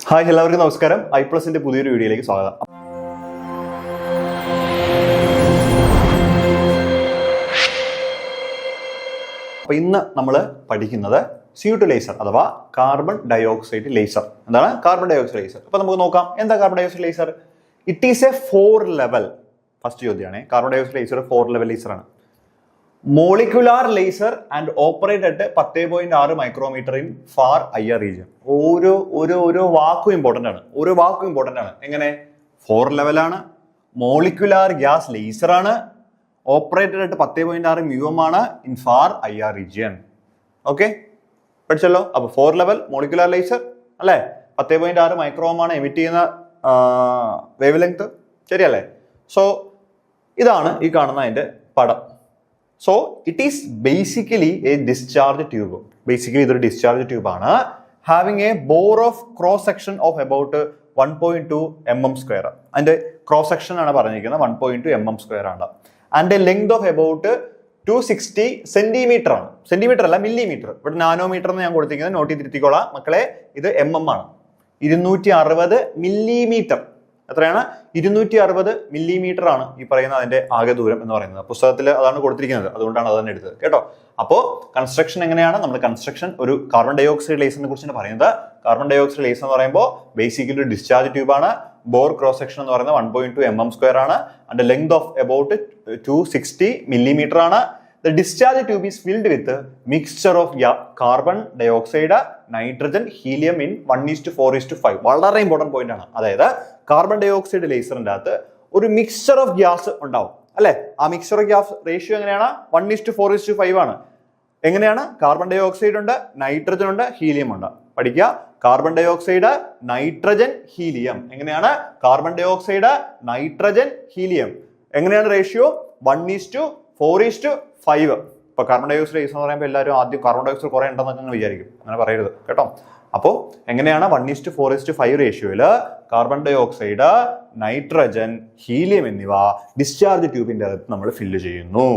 Hi, എല്ലാവർക്കും നമസ്കാരം. iPlusന്റെ പുതിയൊരു വീഡിയോയിലേക്ക് സ്വാഗതം. അപ്പോൾ ഇന്ന് നമ്മൾ പഠിക്കുന്നത് CO2 ലേസർ അഥവാ കാർബൺ ഡയോക്സൈഡ് ലേസർ. എന്താണ് കാർബൺ ഡയോക്സൈഡ് ലേസർ? അപ്പോൾ നമുക്ക് നോക്കാം എന്താ carbon dioxide laser. It is a 4 level. First ചോദ്യമാണ്. കാർബൺ ഡയോക്സൈഡ് ലേസർ 4 ലെവൽ ലേസറാണ്. Molecular laser and operate at 10.6 micrometre in far IR region. ഓരോ വാക്കും ഇമ്പോർട്ടൻ്റ് ആണ്. ഓരോ വാക്കും ഇമ്പോർട്ടൻ്റ് ആണ്. എങ്ങനെ? 4 ലെവലാണ്, മോളിക്കുലാർ ഗ്യാസ് ലേസർ ആണ്, ഓപ്പറേറ്റഡ് അറ്റ് 10.6 µm ആണ്, in far IR region. Okay, പഠിച്ചല്ലോ. അപ്പൊ 4 ലെവൽ മോളിക്കുലാർ ലേസർ അല്ലേ, 10.6 മൈക്രോം ആണ് എമിറ്റ് ചെയ്യുന്ന വേവ് ലെങ്ത്, ശരിയല്ലേ? സോ ഇതാണ് ഈ കാണുന്ന അതിന്റെ പടം. So it is basically a discharge tube. Basically ഇതൊരു ഡിസ്ചാർജ് ട്യൂബ് ആണ്. Having a bore of cross section of about 1.2 mm². അതിന്റെ ക്രോസ് സെക്ഷൻ ആണ് പറഞ്ഞിരിക്കുന്നത് 1.2 mm² ആണ്. And A length of about 260 centimetre ആണ്. സെന്റിമീറ്റർ അല്ല, മില്ലിമീറ്റർ. ഇവിടെ നാനോമീറ്റർ എന്ന് ഞാൻ കൊടുത്തിരിക്കുന്നത്, നോട്ട് ചെയ്തിരിക്കോളാം മക്കളെ. ഇത് mm ആണ്. 260 മില്ലിമീറ്റർ. എത്രയാണ്? 260 മില്ലിമീറ്റർ ആണ് ഈ പറയുന്ന അതിന്റെ ആകെ ദൂരം എന്ന് പറയുന്നത്. പുസ്തകത്തിൽ അതാണ് കൊടുത്തിരിക്കുന്നത്, അതുകൊണ്ടാണ് അത് തന്നെ എടുത്തത് കേട്ടോ. അപ്പോൾ കൺസ്ട്രക്ഷൻ എങ്ങനെയാണ്? നമ്മൾ കൺസ്ട്രക്ഷൻ ഒരു കാർബൺ ഡയോക്സൈഡ് ലേസറിനെ കുറിച്ചാണ് പറയുന്നത്. കാർബൺ ഡയോക്സൈഡ് ലേസർ എന്ന് പറയുമ്പോൾ ബേസിക്കലി ഒരു ഡിസ്ചാർജ് ട്യൂബ് ആണ്. ബോർ ക്രോസ് സെക്ഷൻ എന്ന് പറയുന്നത് 1.2 mm² ആണ്. And length of about 260 millimetre ആണ്. The discharge tube is filled with a mixture of carbon dioxide, nitrogen, helium in 1:4:5. വളരെ ഇമ്പോർട്ടന്റ് പോയിന്റ് ആണ്. അതായത് കാർബൺ ഡയോക്സൈഡ് ലേസറിന്റെ അകത്ത് ഒരു മിക്സ്ചർ ഓഫ് ഗ്യാസ് ഉണ്ടാവും അല്ലെ. ആ മിക്സ്ചർ ഓഫ് ഗ്യാസ് റേഷ്യോ എങ്ങനെയാണ്? 1:4:5 ആണ്. എങ്ങനെയാണ്? കാർബൺ ഡയോക്സൈഡ് ഉണ്ട്, നൈട്രജൻ ഉണ്ട്, ഹീലിയം ഉണ്ട്. പഠിക്കുക, കാർബൺ ഡയോക്സൈഡ്, നൈട്രജൻ, ഹീലിയം. എങ്ങനെയാണ്? Carbon dioxide, nitrogen, helium. എങ്ങനെയാണ് റേഷ്യോ? 1:4:5. ഇപ്പൊ കാർബൺ ഡയോക്സൈഡ് ലേസർ എന്ന് പറയുമ്പോൾ എല്ലാവരും ആദ്യം കാർബൺ ഡയോക്സൈഡ് കുറെ ഉണ്ടെന്നൊക്കെ നിങ്ങൾ വിചാരിക്കും. അങ്ങനെ പറയരുത് കേട്ടോ. അപ്പോൾ എങ്ങനെയാണ്? 1:4:5 റേഷ്യോയില് കാർബൺ ഡയോക്സൈഡ്, നൈട്രജൻ, ഹീലിയം എന്നിവ ഡിസ്ചാർജ് ട്യൂബിന്റെ അകത്ത് നമ്മൾ ഫില്ല് ചെയ്യുന്നു.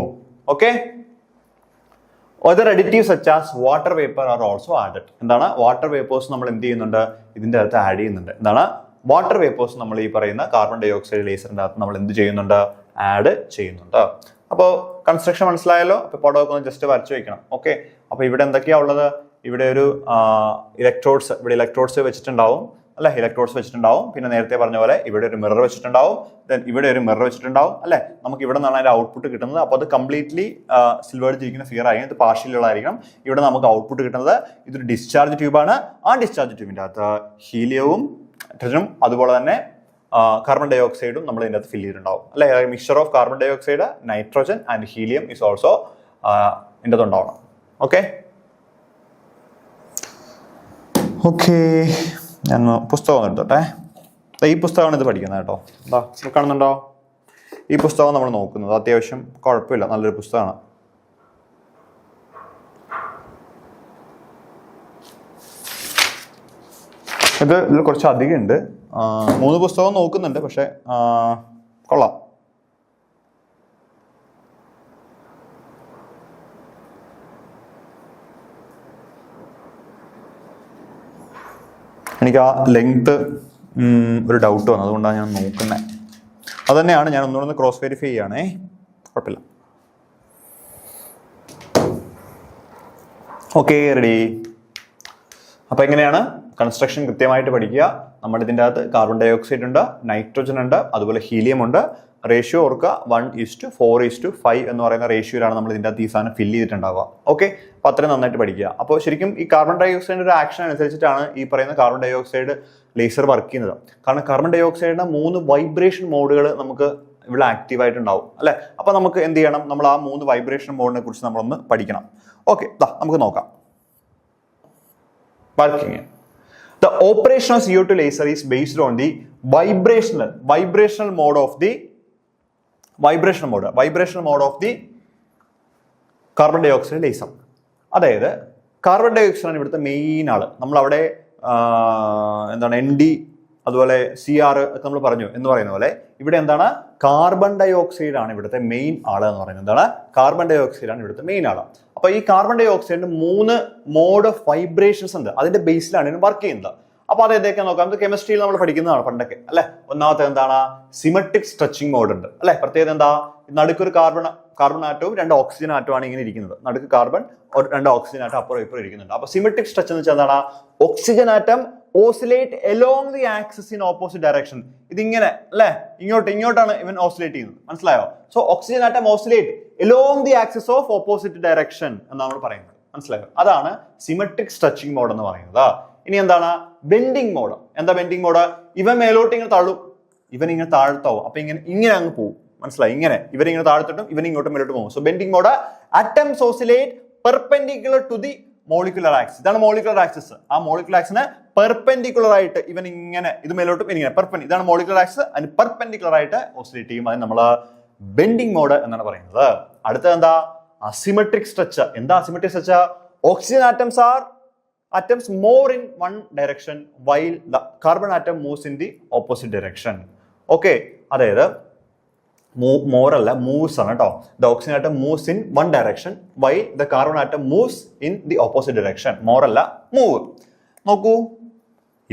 Okay. Other additives such as water vapor are also added. എന്താണ്? വാട്ടർ വേപ്പേഴ്സ് നമ്മൾ എന്ത് ചെയ്യുന്നുണ്ട്? ഇതിന്റെ അകത്ത് ആഡ് ചെയ്യുന്നുണ്ട്. എന്താണ്? വാട്ടർ വേപ്പേഴ്സ് നമ്മൾ ഈ പറയുന്ന കാർബൺ ഡയോക്സൈഡ് ലേസറിന്റെ അകത്ത് നമ്മൾ എന്ത് ചെയ്യുന്നുണ്ട്? ആഡ് ചെയ്യുന്നുണ്ട്. അപ്പോൾ കൺസ്ട്രക്ഷൻ മനസ്സിലായല്ലോ. അപ്പോൾ പടമൊക്കെ ഒന്ന് ജസ്റ്റ് വരച്ചു വെക്കണം. ഓക്കെ. അപ്പോൾ ഇവിടെ എന്തൊക്കെയാ ഉള്ളത്? ഇവിടെ ഒരു ഇലക്ട്രോഡ്സ്, ഇവിടെ ഇലക്ട്രോഡ്സ് വെച്ചിട്ടുണ്ടാവും അല്ലെ, ഇലക്ട്രോഡ്സ് വെച്ചിട്ടുണ്ടാവും. പിന്നെ നേരത്തെ പറഞ്ഞ പോലെ ഇവിടെ ഒരു മിറർ വെച്ചിട്ടുണ്ടാവും. ദെൻ ഇവിടെ ഒരു മിറർ വെച്ചിട്ടുണ്ടാവും അല്ലെ. നമുക്ക് ഇവിടെ നിന്നാണ് അതിന്റെ ഔട്ട്പുട്ട് കിട്ടുന്നത്. അപ്പോൾ അത് കംപ്ലീറ്റ്ലി സിൽവേർഡ് ഇരിക്കുന്ന ഫിയർ ആയിരിക്കും, ഇത് പാർഷ്യലുള്ളതായിരിക്കണം. ഇവിടെ നമുക്ക് ഔട്ട്പുട്ട് കിട്ടുന്നത് ഇതൊരു ഡിസ്ചാർജ് ട്യൂബാണ്. ആ ഡിസ്ചാർജ് ട്യൂബിന്റെ അകത്ത് ഹീലിയവും നൈട്രജനും അതുപോലെ തന്നെ കാർബൺ ഡയോക്സൈഡും നമ്മൾ ഇതിൻ്റെ അകത്ത് ഫില്ല് ചെയ്തിട്ടുണ്ടാവും അല്ലെ. Mixture of carbon dioxide, nitrogen and helium is also ഇതിൻ്റെ അകത്ത് ഉണ്ടാവണം. ഓക്കെ ഓക്കെ ഞാൻ പുസ്തകം എടുത്തോട്ടെ. ഈ പുസ്തകമാണ് ഇത് പഠിക്കുന്നത് കേട്ടോ. എന്താ കാണുന്നുണ്ടോ? ഈ പുസ്തകം നമ്മൾ നോക്കുന്നത് അത്യാവശ്യം കുഴപ്പമില്ല, നല്ലൊരു പുസ്തകമാണ്. ഇതിൽ കുറച്ച് അധികം ഉണ്ട്. 3 പുസ്തകം നോക്കുന്നുണ്ട്, പക്ഷെ കൊള്ളാം. എനിക്ക് ആ ലെങ്ത് ഒരു ഡൗട്ട് വന്നു, അതുകൊണ്ടാണ് ഞാൻ നോക്കുന്നത്. അത് തന്നെയാണ് ഞാൻ ഒന്നുകൂടെ ക്രോസ് വെരിഫൈ ചെയ്യുകയാണേ. കുഴപ്പമില്ല. Okay, ready. അപ്പൊ എങ്ങനെയാണ് കൺസ്ട്രക്ഷൻ കൃത്യമായിട്ട് പഠിക്കുക. നമ്മുടെ ഇതിൻ്റെ അകത്ത് കാർബൺ ഡയോക്സൈഡ് ഉണ്ട്, നൈട്രോജൻ ഉണ്ട്, അതുപോലെ ഹീലിയം ഉണ്ട്. റേഷ്യോ ഓർക്കുക 1:4:5 എന്ന് പറയുന്ന റേഷ്യോയിലാണ് നമ്മൾ ഇതിൻ്റെ അകത്ത് ഈ സാധനം ഫില്ല് ചെയ്തിട്ടുണ്ടാവുക. ഓക്കെ, അപ്പോൾ അത്രയും നന്നായിട്ട് പഠിക്കുക. അപ്പോൾ ശരിക്കും ഈ കാർബൺ ഡയോക്സൈഡിൻ്റെ ഒരു ആക്ഷൻ അനുസരിച്ചിട്ടാണ് ഈ പറയുന്ന കാർബൺ ഡയോക്സൈഡ് ലേസർ വർക്ക് ചെയ്യുന്നത്. കാരണം കാർബൺ ഡയോക്സൈഡിന്റെ 3 വൈബ്രേഷൻ മോഡുകൾ നമുക്ക് ഇവിടെ ആക്റ്റീവായിട്ടുണ്ടാവും അല്ലെ. അപ്പൊ നമുക്ക് എന്ത് ചെയ്യണം? നമ്മൾ ആ 3 വൈബ്രേഷൻ മോഡിനെ കുറിച്ച് നമ്മളൊന്ന് പഠിക്കണം. ഓക്കെ, നമുക്ക് നോക്കാം. Working. The operation of CO2 laser is based on the vibrational mode of the carbon dioxide laser. അതായത് കാർബൺ ഡയോക്സൈഡ് ആണ് ഇവിടുത്തെ മെയിൻ ആള്. നമ്മൾ അവിടെ എന്താണ് ND അതുപോലെ CR ഒക്കെ നമ്മൾ പറഞ്ഞു എന്ന് പറയുന്ന പോലെ ഇവിടെ എന്താണ്? കാർബൺ ഡയോക്സൈഡ് ആണ് ഇവിടുത്തെ മെയിൻ ആള് എന്ന് പറയുന്നത്. എന്താണ്? കാർബൺ ഡയോക്സൈഡ് ആണ് ഇവിടുത്തെ മെയിൻ ആള്. അപ്പൊ ഈ കാർബൺ ഡയോക്സൈഡിന് 3 മോഡ് ഓഫ് വൈബ്രേഷൻസ് ഉണ്ട്. അതിന്റെ ബേസിലാണ് വർക്ക് ചെയ്യുന്നത്. അപ്പൊ അത് ഏതൊക്കെ നോക്കാം. ഇത് കെമിസ്ട്രിയിൽ നമ്മൾ പഠിക്കുന്നതാണ് പണ്ടൊക്കെ അല്ലെ. ഒന്നാമത്തെ എന്താണ്, സിമെട്രിക് സ്ട്രെച്ചിങ് മോഡ് ഉണ്ട് അല്ലെ. പ്രത്യേകത എന്താ, നടുക്കൊരു കാർബൺ ആറ്റവും 2 ഓക്സിജൻ ആറ്റവും ആണ് ഇങ്ങനെ ഇരിക്കുന്നത്. നടുക്ക് കാർബൺ, 2 ഓക്സിജൻ ആറ്റം അപ്പുറം ഇപ്പുറം ഇരിക്കുന്നുണ്ട്. അപ്പൊ സിമെട്രിക് സ്ട്രെച്ച് എന്ന് വെച്ചാൽ എന്താണ്, oxygen atom oscillate along the axis in opposite direction. ഇതിങ്ങനെ അല്ലെ, ഇങ്ങോട്ടാണ് ഇവൻ ഓസിലേറ്റ് ചെയ്യുന്നത്, മനസ്സിലായോ? So oxygen atom oscillate along the axis of opposite direction എന്നാണ് നമ്മൾ പറയുന്നത്, മനസ്സിലായോ? അതാണ് സിമെട്രിക് സ്ട്രെച്ചിങ് മോഡ് എന്ന് പറയുന്നത്. ഇനി എന്താണ് ബെൻഡിങ് മോഡ്? എന്താ ബെൻഡിങ് മോഡ്? ഇവൻ മേലോട്ട് ഇങ്ങനെ തള്ളും, ഇവൻ ഇങ്ങനെ താഴ്ത്താവും, അപ്പൊ ഇങ്ങനെ അങ്ങ് പോകും, മനസ്സിലായി? ഇവരിങ്ങനെ താഴ്ത്തിട്ടും ഇവൻ ഇങ്ങോട്ടും മേലോട്ട് പോകും. So bending mode, atoms oscillate perpendicular to the molecular axis. ഇതാണ് മോളിക്കുലർ ആക്സിസ്. ആ മോളിക്കുലർ ആക്സിന് പെർപെൻഡിക്കുലർ ആയിട്ട് ഇവൻ ഇങ്ങനെ, ഇത് മേലോട്ടും ഇങ്ങനെ ഇതാണ് മോളിക്കുലർ ആക്സിസ്, അതിന് പെർപെൻഡിക്കുലർ ആയിട്ട് ഓസിലേറ്റ് ചെയ്യും. അതിന് നമ്മൾ ബെൻഡിങ് മോഡ് എന്നാണ് പറയുന്നത്. അടുത്തത് എന്താ, അസിമെട്രിക് സ്ട്രെച്ച്. എന്താ asymmetric stretch? Oxygen atoms more in one direction while the carbon atom moves in the opposite direction. Okay, അതായത് more അല്ല, moves ആണ് കേട്ടോ. The oxygen atom moves in one direction while the carbon atom moves in the opposite direction. More അല്ല, move. നോക്കൂ,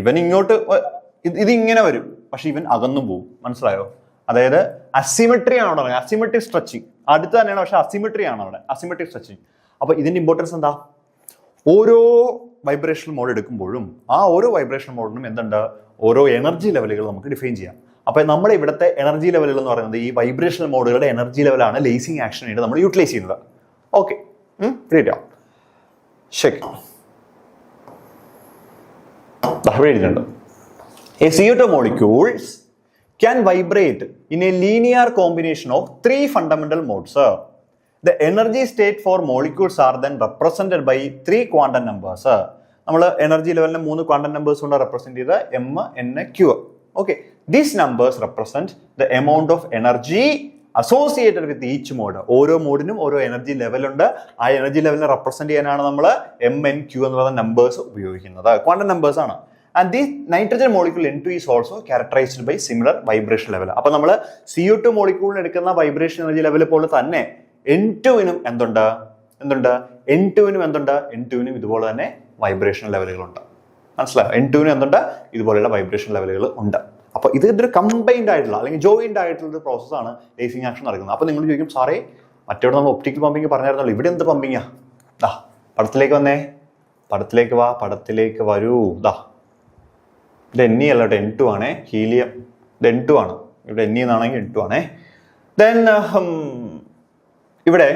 ഇവൻ ഇങ്ങോട്ട് ഇത് ഇങ്ങനെ വരും, പക്ഷെ ഇവൻ അകന്നും പോവും, മനസ്സിലായോ? അതായത് അസിമെട്രി ആണ് അവിടെ, അസിമെട്രിക് സ്ട്രെച്ചിങ്. അടുത്ത് തന്നെയാണ്, പക്ഷെ അസിമെട്രി ആണ് അവിടെ, അസിമെട്രിക് സ്ട്രെച്ചിങ്. അപ്പൊ ഇതിന്റെ ഇമ്പോർട്ടൻസ് എന്താ? ഓരോ വൈബ്രേഷണൽ മോഡ് എടുക്കുമ്പോഴും ആ ഓരോ വൈബ്രേഷണൽ മോഡിനും എന്തുണ്ട്, ഓരോ എനർജി ലെവലുകൾ നമുക്ക് ഡിഫൈൻ ചെയ്യാം. അപ്പൊ നമ്മുടെ ഇവിടുത്തെ എനർജി ലെവലുകൾ എന്ന് പറയുന്നത് ഈ വൈബ്രേഷണൽ മോഡുകളുടെ എനർജി ലെവലാണ് ലേസിംഗ് ആക്ഷനായിട്ട് നമ്മൾ യൂട്ടിലൈസ് ചെയ്യുന്നത്. ഓക്കെ, ശരി. എഴുതിയിട്ടുണ്ട്, A CO2 molecules can vibrate in a linear combination of 3 fundamental modes. The energy state for molecules are then represented by 3 quantum numbers. നമ്മൾ എനർജി ലെവലിനെ 3 ക്വാണ്ടം നമ്പേഴ്സ് കൊണ്ട് represent ചെയ്ത M, N, Q. Okay, these numbers represent the amount of energy associated with each mode. ഓരോ മോഡിനും ഓരോ energy level ഉണ്ട്. ആ energy ലെവലിനെ represent ചെയ്യാനാണ് നമ്മൾ M, N, Q എന്ന് പറയുന്ന നമ്പേഴ്സ് ഉപയോഗിക്കുന്നത്. ക്വാണ്ടം നമ്പേഴ്സ് ആണ്. And this nitrogen molecule N2 is also characterized by similar vibration level. അപ്പോൾ നമ്മൾ CO2 മോളിക്യൂളിന് എടുക്കുന്ന വൈബ്രേഷൻ എനർജി ലെവൽ പോലെ തന്നെ N2-നും എന്തുണ്ട്? N2-നും ഇതുപോലെ തന്നെ വൈബ്രേഷൻ ലെവലുകളുണ്ട്, മനസ്സിലായോ? N2-നും എന്തുണ്ട്? ഇതുപോലെയുള്ള വൈബ്രേഷൻ ലെവലുകൾ ഉണ്ട്. അപ്പോൾ ഇതൊരു കമ്പൈൻഡ് ആയിട്ടുള്ള അല്ലെങ്കിൽ ജോയിൻഡ് ആയിട്ടുള്ള ഒരു പ്രോസസ്സാണ് ലേസിംഗ് ആക്ഷൻ നടക്കുന്നത്. അപ്പോൾ നിങ്ങൾ ചോദിക്കും, സാറേ മറ്റവിടെ നമ്മൾ ഒപ്റ്റിക്കൽ പമ്പിങ് പറഞ്ഞായിരുന്നല്ലോ, ഇവിടെ എന്ത് പമ്പിങ്ങാ? ദാ പടത്തിലേക്ക് വന്നേ, പടത്തിലേക്ക് വരൂ. ദാ ഇത് NE അല്ല കേട്ടോ, N2 ആണേ, ഹീലിയം. ഇത് N2 ആണ്, ഇവിടെ NE എന്നാണെങ്കിൽ N2 ആണേ. ദെൻ ഇവിടെ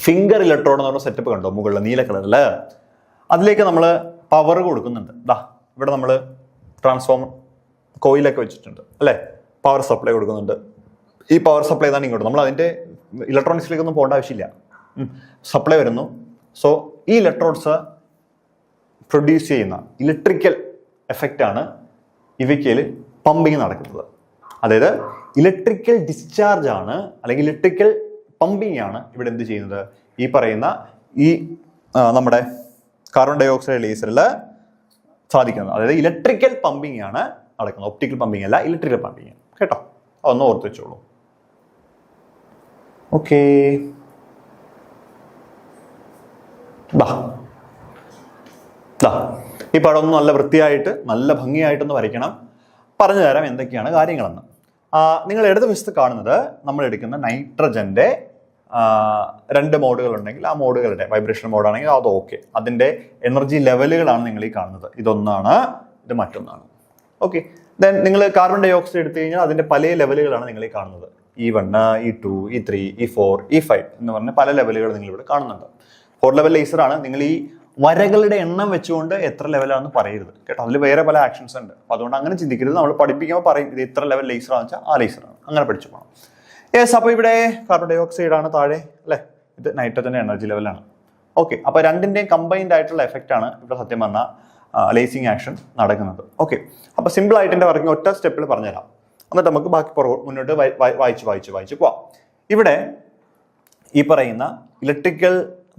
ഫിംഗർ ഇലക്ട്രോഡ് എന്ന് പറഞ്ഞ സെറ്റപ്പ് കണ്ടോ മുകളിൽ നീല കളറില്? അതിലേക്ക് നമ്മൾ പവർ കൊടുക്കുന്നുണ്ട്. ദാ ഇവിടെ നമ്മൾ ട്രാൻസ്ഫോമർ കോയിലൊക്കെ വെച്ചിട്ടുണ്ട് അല്ലേ, പവർ സപ്ലൈ കൊടുക്കുന്നുണ്ട്. ഈ പവർ സപ്ലൈ തന്നെ ഇങ്ങോട്ട്, നമ്മൾ അതിൻ്റെ ഇലക്ട്രോണിക്സിലേക്കൊന്നും പോകേണ്ട ആവശ്യമില്ല, സപ്ലൈ വരുന്നു. സോ ഈ ഇലക്ട്രോഡ്സ് പ്രൊഡ്യൂസ് ചെയ്യുന്ന ഇലക്ട്രിക്കൽ എഫക്റ്റ് ആണ് ഇവയ്ക്ക് പമ്പിങ് നടക്കുന്നത്. അതായത് ഇലക്ട്രിക്കൽ ഡിസ്ചാർജ് ആണ് അല്ലെങ്കിൽ ഇലക്ട്രിക്കൽ പമ്പിങ് ആണ് ഇവിടെ എന്ത് ചെയ്യുന്നത്, ഈ പറയുന്ന ഈ നമ്മുടെ കാർബൺ ഡൈ ഓക്സൈഡ് ലേസറിൽ സാധിക്കുന്നത്. അതായത് ഇലക്ട്രിക്കൽ പമ്പിങ് ആണ് നടക്കുന്നത്, ഒപ്റ്റിക്കൽ പമ്പിങ് അല്ല, ഇലക്ട്രിക്കൽ പമ്പിങ് കേട്ടോ. അതൊന്ന് ഓർത്ത് വെച്ചോളൂ. ഓക്കെ, ഈ പടം ഒന്ന് നല്ല വൃത്തിയായിട്ട് നല്ല ഭംഗിയായിട്ടൊന്ന് വരയ്ക്കണം. പറഞ്ഞു തരാം എന്തൊക്കെയാണ് കാര്യങ്ങളെന്ന്. നിങ്ങൾ ഇടത് വശത്ത് കാണുന്നത് നമ്മൾ എടുക്കുന്ന നൈട്രജന്റെ 2 മോഡുകൾ ഉണ്ടെങ്കിൽ ആ മോഡുകളുടെ വൈബ്രേഷൻ മോഡാണെങ്കിൽ അത് ഓക്കെ, അതിന്റെ എനർജി ലെവലുകളാണ് നിങ്ങൾ ഈ കാണുന്നത്. ഇതൊന്നാണ്, ഇത് മറ്റൊന്നാണ്. ഓക്കെ, ദെൻ നിങ്ങൾ കാർബൺ ഡൈ ഓക്സൈഡ് എടുത്തു കഴിഞ്ഞാൽ അതിന്റെ പല ലെവലുകളാണ് നിങ്ങൾ ഈ കാണുന്നത്. E1, E2, E3, E4, E5 എന്ന് പറഞ്ഞ പല ലെവലുകൾ നിങ്ങൾ ഇവിടെ കാണുന്നുണ്ട്. 4 ലെവൽ ലേസർ ആണ്. നിങ്ങൾ ഈ വരകളുടെ എണ്ണം വെച്ചുകൊണ്ട് എത്ര ലെവലാണെന്ന് പറയരുത് കേട്ടോ, അതിൽ വേറെ പല ആക്ഷൻസ് ഉണ്ട്. അപ്പോൾ അതുകൊണ്ട് അങ്ങനെ ചിന്തിക്കരുത്. നമ്മൾ പഠിപ്പിക്കുമ്പോൾ പറയും ഇത് ഇത്ര ലെവൽ ലേസറാണെന്ന് വെച്ചാൽ ആ ലേസറാണ്, അങ്ങനെ പഠിച്ചു പോകണം. യെസ്, അപ്പോൾ ഇവിടെ കാർബൺ ഡൈ ഓക്സൈഡ് ആണ് താഴെ അല്ലേ, ഇത് നൈട്രജന്റെ എനർജി ലെവലാണ്. ഓക്കെ, അപ്പോൾ രണ്ടിന്റെയും കമ്പൈൻഡ് ആയിട്ടുള്ള എഫക്റ്റ് ആണ് ഇവിടെ സത്യം പറഞ്ഞാൽ ലേസിംഗ് ആക്ഷൻ നടക്കുന്നത്. ഓക്കെ, അപ്പോൾ സിമ്പിൾ ആയിട്ട് എൻ്റെ വർക്കിംഗ് ഒറ്റ സ്റ്റെപ്പിൽ പറഞ്ഞുതരാം, എന്നിട്ട് നമുക്ക് ബാക്കി മുന്നോട്ട് വായിച്ച് പോവാം. ഇവിടെ ഈ പറയുന്ന ഇലക്ട്രിക്കൽ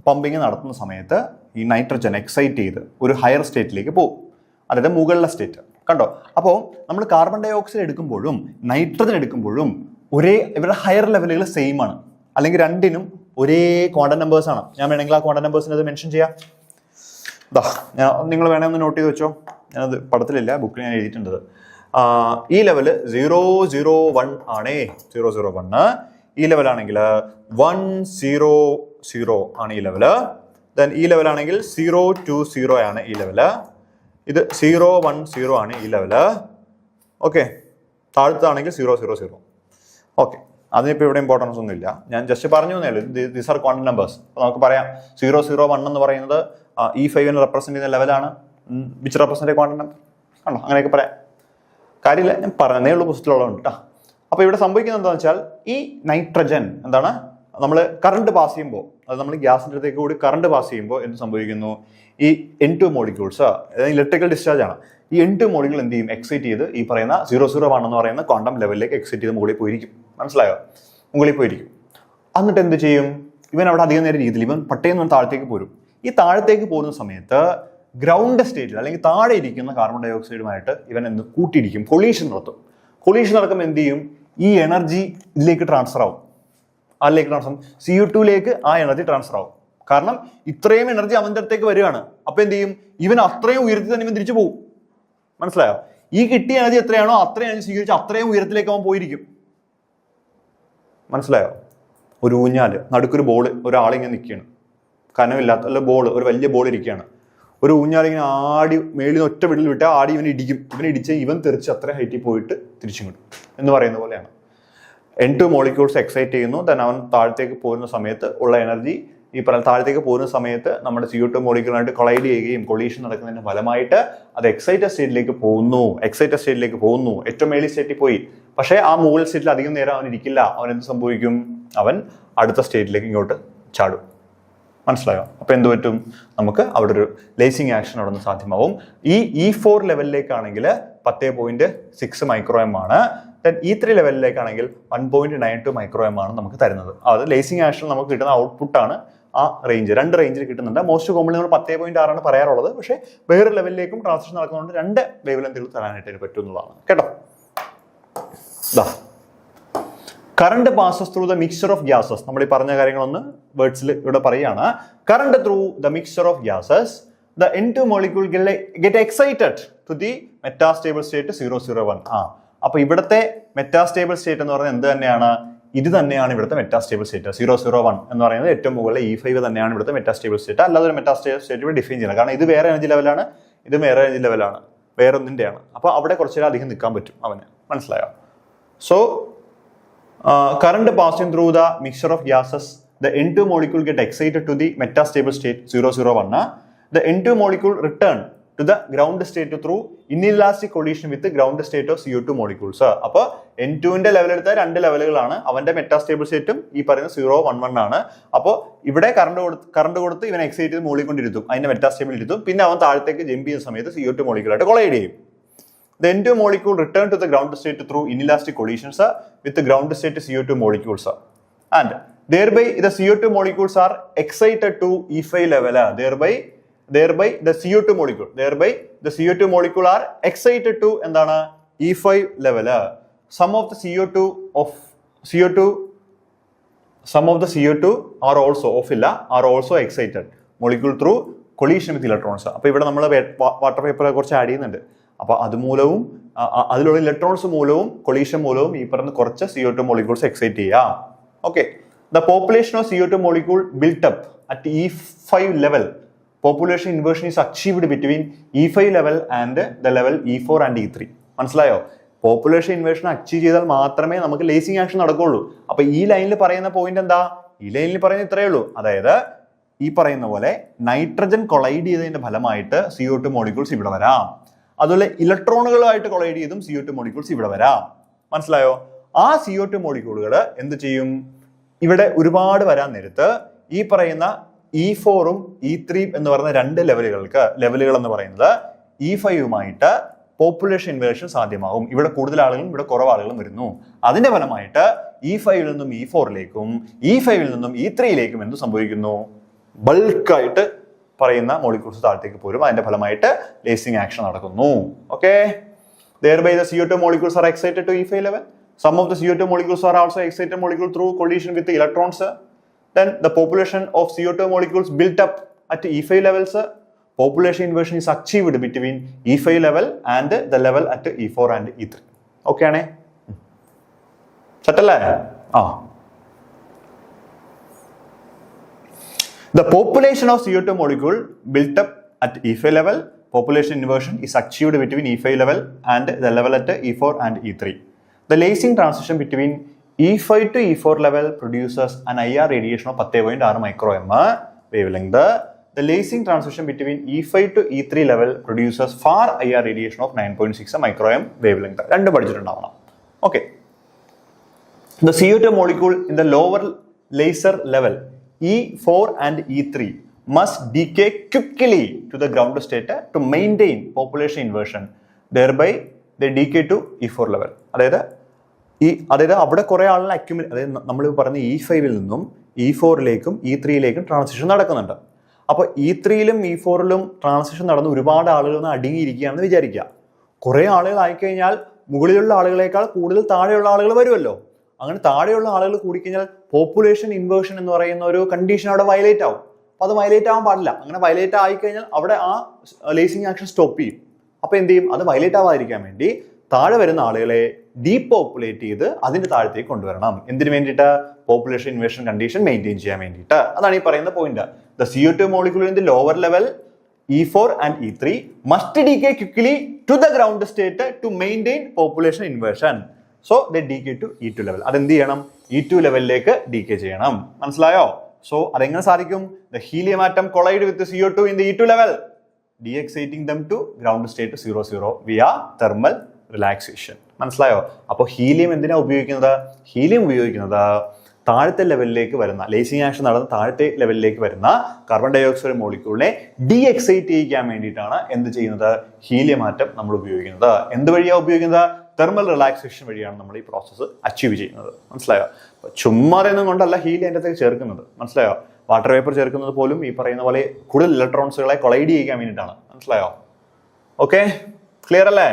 പമ്പിങ് നടത്തുന്ന സമയത്ത് ഈ നൈട്രജൻ എക്സൈറ്റ് ചെയ്ത് ഒരു ഹയർ സ്റ്റേറ്റിലേക്ക് പോകും, അതായത് മുകളിലെ സ്റ്റേറ്റ് കണ്ടോ. അപ്പോൾ നമ്മൾ കാർബൺ ഡൈ ഓക്സൈഡ് എടുക്കുമ്പോഴും നൈട്രജൻ എടുക്കുമ്പോഴും ഇവരുടെ ഹയർ ലെവലുകൾ സെയിം ആണ്, അല്ലെങ്കിൽ രണ്ടിനും ഒരേ ക്വാണ്ടം നമ്പേഴ്സ് ആണ്. ഞാൻ വേണമെങ്കിൽ ആ ക്വാണ്ടം നമ്പേഴ്സിന് അത് മെൻഷൻ ചെയ്യാം. നിങ്ങൾ വേണമെങ്കിൽ ഒന്ന് നോട്ട് ചെയ്ത് വെച്ചോ. ഞാനത് പടത്തിലില്ല, ബുക്കിൽ ഞാൻ എഴുതിയിട്ടുണ്ട്. ഈ ലെവല് 001 ആണേ, 001. ഈ ലെവലാണെങ്കിൽ 100 ആണ് ഈ ലെവല്. ദെൻ ഈ ലെവലാണെങ്കിൽ 020 ആണ് ഈ ലെവല്. ഇത് 010 ആണ് ഈ ലെവല്. ഓക്കെ, താഴത്താണെങ്കിൽ 000. ഓക്കെ, അതിനിപ്പോൾ ഇവിടെ ഇമ്പോർട്ടൻസ് ഒന്നും ഇല്ല, ഞാൻ ജസ്റ്റ് പറഞ്ഞു തന്നേ ഉള്ളൂ. These are quantum numbers. അപ്പോൾ നമുക്ക് പറയാം 001 എന്ന് പറയുന്നത് E5 റെപ്രസെന്റ് ചെയ്യുന്ന ലെവലാണ്. വിച്ച് റെപ്രസെന്റ് ക്വാണ്ടം നമ്പർ ആണോ, അങ്ങനെയൊക്കെ പറയാം, കാര്യമില്ല, ഞാൻ പറഞ്ഞതേ ഉള്ളൂ, പുസ്തകമുള്ളതുണ്ട് കേട്ടോ. അപ്പോൾ ഇവിടെ സംഭവിക്കുന്നത് എന്താണെന്ന് വെച്ചാൽ ഈ നൈട്രജൻ എന്താണ്, നമ്മൾ കറണ്ട് പാസ് ചെയ്യുമ്പോൾ, അത് നമ്മൾ ഗ്യാസിൻ്റെ അടുത്തേക്ക് കൂടി കറണ്ട് പാസ് ചെയ്യുമ്പോൾ എന്ത് സംഭവിക്കുന്നു, ഈ N2 മോളിക്യൂൾസ്, അതായത് ഇലക്ട്രിക്കൽ ഡിസ്ചാർജ് ആണ്, ഈ N2 മോളിക്യൂൾ എന്ത് ചെയ്യും, എക്സൈറ്റ് ചെയ്ത് ഈ പറയുന്ന 001 എന്ന് പറയുന്ന ക്വാണ്ടം ലെവലിലേക്ക് എക്സൈറ്റ് ചെയ്ത് മുകളിൽ പോയിരിക്കും. മനസ്സിലായോ, മുകളിൽ പോയിരിക്കും. എന്നിട്ട് എന്ത് ചെയ്യും, ഇവൻ അവിടെ അധികം നേരം രീതിയിൽ ഇവൻ പട്ടയെന്ന് താഴത്തേക്ക് പോരും. ഈ താഴത്തേക്ക് പോകുന്ന സമയത്ത് ഗ്രൗണ്ട് സ്റ്റേറ്റിൽ അല്ലെങ്കിൽ താഴെ ഇരിക്കുന്ന കാർബൺ ഡൈ ഓക്സൈഡുമായിട്ട് ഇവൻ എന്ത് കൂട്ടിയിടിക്കും, കൊളീഷൻ നടത്തും. കൊളീഷൻ നടക്കുമ്പോൾ എന്ത് ചെയ്യും, ഈ എനർജി ഇതിലേക്ക് ട്രാൻസ്ഫർ ആവും, അതിലേക്ക് ട്രാൻസ്ഫർ, CO2ലേക്ക് ആ എനർജി ട്രാൻസ്ഫർ ആവും. കാരണം ഇത്രയും എനർജി അവൻ്റെ അടുത്തേക്ക് വരികയാണ്. അപ്പൊ എന്ത് ചെയ്യും, ഇവൻ അത്രയും ഉയരത്തിൽ തന്നെ ഇവൻ തിരിച്ചു പോകും. മനസ്സിലായോ, ഈ കിട്ടിയ എനർജി എത്രയാണോ അത്രയും എനർജി സ്വീകരിച്ച് അത്രയും ഉയരത്തിലേക്ക് അവൻ പോയിരിക്കും. മനസ്സിലായോ, ഒരു ഊഞ്ഞാല് നടുക്കൊരു ബോൾ, ഒരാളിങ്ങനെ നിൽക്കുകയാണ്, കനമില്ലാത്ത അല്ല ബോൾ, ഒരു വലിയ ബോൾ ഇരിക്കുകയാണ്. ഒരു ഊഞ്ഞാലിങ്ങനെ ആടി മേളിൽ നിന്ന് ഒറ്റ വിടൽ വിട്ടാൽ ആടി ഇവൻ ഇടിക്കും. ഇവൻ ഇടിച്ച് ഇവൻ തെറിച്ച് അത്ര ഹൈറ്റിൽ പോയിട്ട് തിരിച്ചും കിട്ടും എന്ന് പറയുന്ന പോലെയാണ്. N2 മോളിക്യൂൾസ് എക്സൈറ്റ് ചെയ്യുന്നു, ദെൻ അവൻ താഴത്തേക്ക് പോകുന്ന സമയത്ത് ഉള്ള എനർജി ഈ പറയുന്ന താഴത്തേക്ക് പോകുന്ന സമയത്ത് നമ്മുടെ CO2 മോളിക്യൂളായിട്ട് കൊളൈഡ് ചെയ്യുകയും കൊളീഷൻ നടക്കുന്നതിന്റെ ഫലമായിട്ട് അത് എക്സൈറ്റഡ് സ്റ്റേറ്റിലേക്ക് പോകുന്നു. ഏറ്റവും മേളിൽ സ്റ്റേറ്റിൽ പോയി. പക്ഷേ ആ മുകളിൽ സ്റ്റേറ്റിൽ അധികം നേരം അവൻ ഇരിക്കില്ല. അവൻ എന്ത് സംഭവിക്കും, അവൻ അടുത്ത സ്റ്റേറ്റിലേക്ക് ഇങ്ങോട്ട് ചാടും. മനസ്സിലായോ, അപ്പൊ എന്ത് പറ്റും, നമുക്ക് അവിടെ ഒരു ലേസിങ് ആക്ഷൻ അവിടെ നിന്ന് സാധ്യമാവും. ഈ E4 ലെവലിലേക്കാണെങ്കിൽ 10.6 മൈക്രോഎം ആണ്. ദെൻ E3 ലെവലിലേക്കാണെങ്കിൽ 1.92 മൈക്രോഎം ആണ് നമുക്ക് തരുന്നത്. അത് ലേസിങ് ആക്ഷൻ നമുക്ക് കിട്ടുന്ന ഔട്ട്പുട്ടാണ്. ആ റേഞ്ച് 2 റേഞ്ചിൽ കിട്ടുന്നുണ്ട്. മോസ്റ്റ് കോമൺലി നമ്മൾ 10.6 ആണ് പറയാറുള്ളത്. പക്ഷേ വേറെ ലെവലിലേക്കും ട്രാൻസിഷൻ നടക്കുന്നതുകൊണ്ട് 2 വേവ് ലെങ്തുകൾ തരാനായിട്ട് പറ്റും എന്നുള്ളതാണ് കേട്ടോ. Current passes through the mixture of gases. നമ്മൾ ഈ പറഞ്ഞ കാര്യങ്ങളൊന്ന് വേർഡ്സിൽ ഇവിടെ പറയുകയാണ്. Current through the mixture of gases, the N2 molecule get excited to the metastable state 001. അപ്പൊ ഇവിടുത്തെ മെറ്റാസ്റ്റേബിൾ സ്റ്റേറ്റ് എന്ന് പറയുന്നത് എന്ത് തന്നെയാണ്, ഇത് തന്നെയാണ് ഇവിടുത്തെ മെറ്റാസ്റ്റേബിൾ സ്റ്റേറ്റ്. 001 എന്ന് പറയുന്നത് ഏറ്റവും മുകളിലെ E5 തന്നെയാണ് ഇവിടുത്തെ മെറ്റാസ്റ്റേബിൾ സ്റ്റേറ്റ്. അല്ലാതെ ഒരു മെറ്റാസ്റ്റേബിൾ സ്റ്റേറ്റ് ഇവിടെ ഡിഫൈൻ ചെയ്യണം. കാരണം ഇത് വേറെ എനർജി ലെവലാണ്, ഇത് വേറെ എനർജി ലെവലാണ്, വേറെ ഒന്നിന്റെയാണ്. അപ്പൊ അവിടെ കുറച്ചേരം അധികം നിൽക്കാൻ പറ്റും അവന്. മനസ്സിലായോ? So current passing through the mixture of gases, the N2 molecule get excited to the metastable state 001. The N2 molecule return to the ground state through inelastic collision with the ground state of CO2 molecules. അപ്പോൾ N2ന്റെ level എടുത്താൽ 2 ലെവലുകളാണ്. അവന്റെ metastable സ്റ്റേറ്റും ഈ പറയുന്ന 011 ആണ്. അപ്പോൾ ഇവിടെ current കൊടുത്ത് ഇവൻ എക്സൈറ്റ് ചെയ്ത് മുകളിൽ കൊണ്ടിരുത്തും, അതിന്റെ മെറ്റാസ്റ്റേബിൾ ഇരുത്തും. പിന്നെ അവൻ താഴത്തേക്ക് ജമ്പ് ചെയ്യുന്ന സമയത്ത് CO2 മോളിക്യൂളായിട്ട് കൊളൈഡ് ചെയ്യും. The N2 molecule return to the ground state through inelastic collisions with the ground state CO2 molecules, and thereby the CO2 molecules are excited to E5 level. Thereby the CO2 molecule are excited to എന്താണ് E5 level. Some of the CO2 are also excited molecule through collision with electrons. അപ്പോൾ ഇവിടെ നമ്മൾ water paper കുറച്ച് add ചെയ്യുന്നുണ്ട്. അപ്പൊ അതുമൂലവും അതിലുള്ള electrons മൂലവും collision മൂലവും ഈ പറഞ്ഞ കുറച്ച് CO2 മോളിക്യൂൾസ് എക്സൈറ്റ് ചെയ്യാം. Okay, the population of CO2 molecule built up at E5 level. Population inversion is achieved between E5 level and the level E4 and E3. മനസ്സിലായോ? പോപ്പുലേഷൻ ഇൻവേർഷൻ അച്ചീവ് ചെയ്താൽ മാത്രമേ നമുക്ക് lacing action നടക്കുള്ളൂ. അപ്പൊ ഈ ലൈനിൽ പറയുന്ന പോയിന്റ് എന്താ? ഈ ലൈനിൽ പറയുന്നത് ഇത്രയേ ഉള്ളൂ. അതായത് ഈ പറയുന്ന പോലെ നൈട്രജൻ കൊളൈഡ് ചെയ്തതിന്റെ ഫലമായിട്ട് CO2 മോളിക്യൂൾസ് ഇവിടെ വരാം. അതുപോലെ ഇലക്ട്രോണുകളുമായിട്ട് കൊളൈഡ് ചെയ്തും CO2 മോളിക്യൂൾസ് ഇവിടെ വരാം. മനസ്സിലായോ? ആ CO2 മോളിക്യൂളുകൾ എന്ത് ചെയ്യും? ഇവിടെ ഒരുപാട് വരാൻ നേരത്ത് ഈ പറയുന്ന E4ഉം E3 എന്ന് പറയുന്ന 2 ലെവലുകൾ എന്ന് പറയുന്നത് E5യുമായിട്ട് പോപ്പുലേഷൻ ഇൻവേർഷൻ സാധ്യമാവും. ഇവിടെ കൂടുതൽ ആളുകളും ഇവിടെ കുറവ് ആളുകളും വരുന്നു. അതിന്റെ ഫലമായിട്ട് E5ൽ നിന്നും E4ലേക്കും E5ൽ നിന്നും E3യിലേക്കും എന്ത് സംഭവിക്കുന്നു? ബൾക്കായിട്ട് പറയുന്ന മോളിക്യൂൾസ് താഴത്തേക്ക് പോരും. അതിന്റെ ഫലമായിട്ട് ലേസിങ് ആക്ഷൻ നടക്കുന്നു. Okay, thereby the CO2 molecules are excited to E5 level. Some of the CO2 molecules are also excited molecule through collision with the electrons. Then the population of CO2 molecules built up at E5 levels. population inversion is achieved between E5 level and the level at E4 and E3. Okay ആണേ? സെറ്റല്ലേ? The population of CO2 molecule built up at E5 level, population inversion is achieved between E5 level and the level at E4 and E3. The lasing transition between E5 to E4 level produces an IR radiation of 10.6 microM wavelength. The lasing transition between E5 to E3 level produces far IR radiation of 9.6 microM wavelength. രണ്ട് പഠിച്ചിട്ടുണ്ടാവണം. Okay. The CO2 molecule in the lower laser level E4 and E3 must decay quickly to the ground state to maintain population inversion. Thereby, they decay to E4 level. അതായത് അവിടെ കുറെ ആളുകൾ അതായത് നമ്മൾ പറഞ്ഞ E5-ൽ നിന്നും E4-ലേക്കും E3-ലേക്കും transition നടക്കുന്നുണ്ട്. അപ്പോൾ E3-ലും E4-ലും ട്രാൻസിഷൻ നടന്ന് ഒരുപാട് ആളുകൾ അടങ്ങിയിരിക്കുകയാണെന്ന് വിചാരിക്കുക. കുറെ ആളുകൾ ആയിക്കഴിഞ്ഞാൽ മുകളിലുള്ള ആളുകളെക്കാൾ കൂടുതൽ താഴെയുള്ള ആളുകൾ വരുമല്ലോ. അങ്ങനെ താഴെയുള്ള ആളുകൾ കൂടിക്കഴിഞ്ഞാൽ പോപ്പുലേഷൻ ഇൻവേർഷൻ എന്ന് പറയുന്ന ഒരു കണ്ടീഷൻ അവിടെ വയലേറ്റ് ആവും. അപ്പോൾ അത് വയലേറ്റ് ആവാൻ പാടില്ല. അങ്ങനെ വയലേറ്റ് ആയിക്കഴിഞ്ഞാൽ അവിടെ ആ ലേസിംഗ് ആക്ഷൻ സ്റ്റോപ്പ് ചെയ്യും. അപ്പോൾ എന്ത് ചെയ്യും? അത് വയലേറ്റ് ആവാതിരിക്കാൻ വേണ്ടി താഴെ വരുന്ന ആളുകളെ ഡീപോപ്പുലേറ്റ് ചെയ്ത് അതിന്റെ താഴത്തേക്ക് കൊണ്ടുവരണം. എന്തിനു വേണ്ടിയിട്ട്? പോപ്പുലേഷൻ ഇൻവേർഷൻ കണ്ടീഷൻ മെയിൻറ്റെയിൻ ചെയ്യാൻ വേണ്ടിയിട്ട്. അതാണ് ഈ പറയുന്ന point. The CO2 molecule in the lower level E4 and E3 must decay quickly to the ground state to maintain population inversion. So they decay to E2 level. അതെന്ത് ചെയ്യണം? E2 ലെവലിലേക്ക് decay ചെയ്യണം. മനസ്സിലായോ? സോ അതെങ്ങനെ സാധിക്കും? The helium atom collide with the CO2 in the E2 level, de-exciting them to ground state 00 via thermal relaxation. മനസ്സിലായോ? അപ്പോൾ helium എന്തിനാ ഉപയോഗിക്കുന്നത്? ഹീലിയം ഉപയോഗിക്കുന്നത് താഴത്തെ ലെവലിലേക്ക് വരുന്ന ലേസിംഗ് ആക്ഷൻ നടന്ന് താഴത്തെ ലെവലിലേക്ക് വരുന്ന കാർബൺ ഡൈ ഓക്സൈഡ് മോളിക്യൂളിനെ ഡീഎക്സൈറ്റ് ചെയ്യിക്കാൻ വേണ്ടിയിട്ടാണ് എന്ത് ചെയ്യുന്നത്? ഹീലിയം ആറ്റം നമ്മൾ ഉപയോഗിക്കുന്നത്. എന്ത് വഴിയാണ് ഉപയോഗിക്കുന്നത്? തെർമൽ റിലാക്സേഷൻ വഴിയാണ് നമ്മൾ ഈ പ്രോസസ്സ് അച്ചീവ് ചെയ്യുന്നത്. മനസ്സിലായോ? ചുമ്മാതൊന്നും കൊണ്ടല്ല ഹീലിയം അതിൻ്റെ അകത്തേക്ക് ചേർക്കുന്നത്. മനസ്സിലായോ? വാട്ടർ വേപ്പർ ചേർക്കുന്നത് പോലും ഈ പറയുന്ന പോലെ കൂടുതൽ ഇലക്ട്രോൺസുകളെ കൊളൈഡ് ചെയ്യിക്കാൻ വേണ്ടിയിട്ടാണ്. മനസ്സിലായോ? ഓക്കെ, ക്ലിയർ അല്ലേ?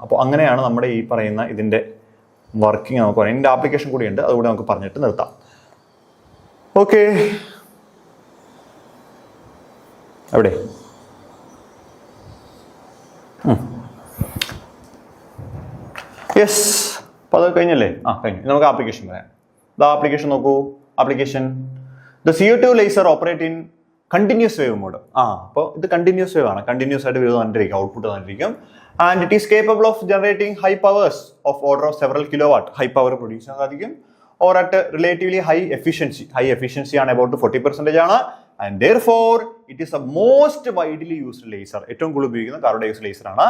അപ്പോൾ അങ്ങനെയാണ് നമ്മുടെ ഈ പറയുന്ന ഇതിൻ്റെ വർക്കിംഗ് നമുക്ക് പറയാം. ഇതിൻ്റെ ആപ്ലിക്കേഷൻ കൂടിയുണ്ട്, അതുകൂടി നമുക്ക് പറഞ്ഞിട്ട് നിർത്താം. ഓക്കെ, എവിടെ? യെസ്, അപ്പോൾ അത് കഴിഞ്ഞല്ലേ? കഴിഞ്ഞു. നമുക്ക് ആപ്ലിക്കേഷൻ പറയാം. ആപ്ലിക്കേഷൻ നോക്കൂ. Application the CO2 laser operate in continuous wave mode. അപ്പോൾ ഇത് കണ്ടിന്യൂസ് വേവ് ആണ്. കണ്ടിന്യൂസ് ആയിട്ട് വേവ് തന്നിരിക്കും, ഔട്ട്പുട്ട് തന്നിരിക്കും. And it is capable of generating high powers of order of several kilowatt. High power produce ചെയ്യാൻ സാധിക്കും. Or at relatively high efficiency. High efficiency ആണ് about 40% ആണ്. And therefore it is the most widely used laser. ഏറ്റവും കൂടുതൽ ഉപയോഗിക്കുന്ന carbon dioxide laser ആണ്.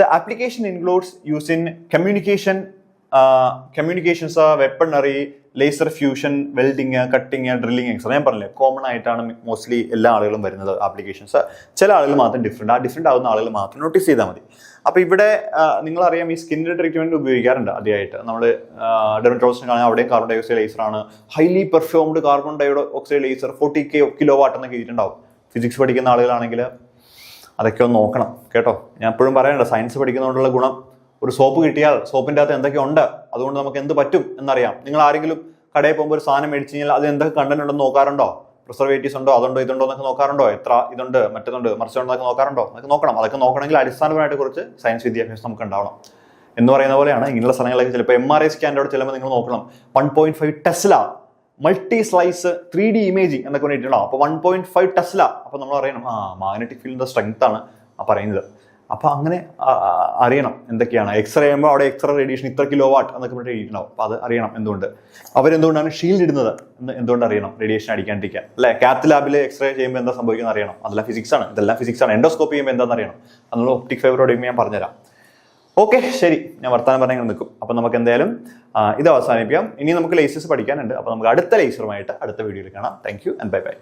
The application includes use in communications, weaponry, laser fusion, welding, cutting, drilling, ഞാൻ പറഞ്ഞില്ലേ common ആയിട്ടാണ് mostly എല്ലാ ആളുകളും വരുന്നത് ആപ്ലിക്കേഷൻസ്. ചില ആളുകൾ മാത്രം ഡിഫറെൻ്റ് ആവുന്ന ആളുകൾ മാത്രം നോട്ടീസ് ചെയ്താൽ മതി. അപ്പോൾ ഇവിടെ നിങ്ങളറിയാം ഈ സ്കിന്നിൻ്റെ ട്രീറ്റ്മെൻറ്റ് ഉപയോഗിക്കാറുണ്ട് ആദ്യമായിട്ട്. നമ്മൾ ഡെർമറ്റോളജിസ്റ്റിനാണെങ്കിൽ അവിടെയും കാർബൺ ഡൈ ഓക്സൈഡ് ലേസറാണ്. Highly performed carbon dioxide laser 40 kilowatt എന്നൊക്കെ എഴുതിയിട്ടുണ്ടാവും. ഫിസിക്സ് പഠിക്കുന്ന ആളുകളാണെങ്കിൽ അതൊക്കെ ഒന്ന് നോക്കണം കേട്ടോ. ഞാൻ എപ്പോഴും പറയാനുണ്ട്, സയൻസ് പഠിക്കുന്നതുകൊണ്ടുള്ള ഗുണം, ഒരു സോപ്പ് കിട്ടിയാൽ സോപ്പിൻ്റെ അകത്ത് എന്തൊക്കെയുണ്ട്, അതുകൊണ്ട് നമുക്ക് എന്ത് പറ്റും എന്നറിയാം. നിങ്ങൾ ആരെങ്കിലും കടയിൽ പോകുമ്പോൾ ഒരു സാധനം മേടിച്ചു കഴിഞ്ഞാൽ അത് എന്തൊക്കെ കണ്ടന്റ് ഉണ്ടെന്ന് നോക്കാറുണ്ടോ? പ്രിസർവേറ്റീവ്സ് ഉണ്ടോ, അതുണ്ടോ ഇതുണ്ടോ എന്നൊക്കെ നോക്കാറുണ്ടോ? എത്ര ഇതുണ്ട്, മറ്റതുണ്ട്, മറിച്ചുണ്ടോ നോക്കാറുണ്ടോ? അതൊക്കെ നോക്കണം. അതൊക്കെ നോക്കണമെങ്കിൽ അടിസ്ഥാനപരമായിട്ട് കുറച്ച് സയൻസ് വിദ്യാഭ്യാസം നമുക്ക് ഉണ്ടാവണം. എന്ന് പറയുന്ന പോലെയാണ് ഇങ്ങനെയുള്ള സ്ഥലങ്ങളൊക്കെ ചിലപ്പോൾ MRI സ്കാനിൻ്റെ ചെല്ലുമ്പോൾ നിങ്ങൾ നോക്കണം 1.5 Tesla multi slice 3D imaging എന്നൊക്കെ വേണ്ടിയിട്ടുണ്ടാവും. അപ്പോൾ 1.5 ടെസ്ല. അപ്പോൾ നമ്മൾ അറിയണം മാഗ്നറ്റിക് ഫീൽഡിൻ്റെ സ്ട്രെങ്ത് ആണ് പറയുന്നത്. അപ്പോൾ അങ്ങനെ അറിയണം എന്തൊക്കെയാണ്. എക്സ്റേ ചെയ്യുമ്പോൾ അവിടെ എക്സ്റേ റേഡിയേഷൻ ഇത്ര കിലോവാട്ട് എന്നൊക്കെ പറഞ്ഞിട്ട് എഴുതിയിട്ടുണ്ടാവും. അപ്പോൾ അത് അറിയണം. അവരെന്തുകൊണ്ടാണ് ഷീൽഡ് ഇടുന്നത് എന്ന് എന്തുകൊണ്ട് അറിയണം, റേഡിയേഷൻ അടിക്കാണ്ടിരിക്കാൻ അല്ലേ. കാത്ത് ലാബിൽ എക്സ്റേ ചെയ്യുമ്പോൾ എന്താ സംഭവിക്കുന്നത് അറിയണം. അതെല്ലാം ഫിസിക്സ് ആണ്, ഇതെല്ലാം ഫിസിക്സ് ആണ്. എൻഡോസ്കോപ്പ് ചെയ്യുമ്പോൾ എന്താണെന്ന് അറിയണം. അതിനുള്ള ഒപ്റ്റിക് ഫൈബറോട് ഞാൻ പറഞ്ഞുതരാം. ഓക്കെ, ശരി, ഞാൻ വർത്താനം പറഞ്ഞാൽ നിൽക്കും. അപ്പോൾ നമുക്ക് എന്തായാലും ഇത് അവസാനിപ്പിക്കാം. ഇനി നമുക്ക് ലേസേഴ്സ് പഠിക്കാനുണ്ട്. അപ്പോൾ നമുക്ക് അടുത്ത ലേസറുമായിട്ട് അടുത്ത വീഡിയോയിൽ കാണാം. Thank you and bye bye.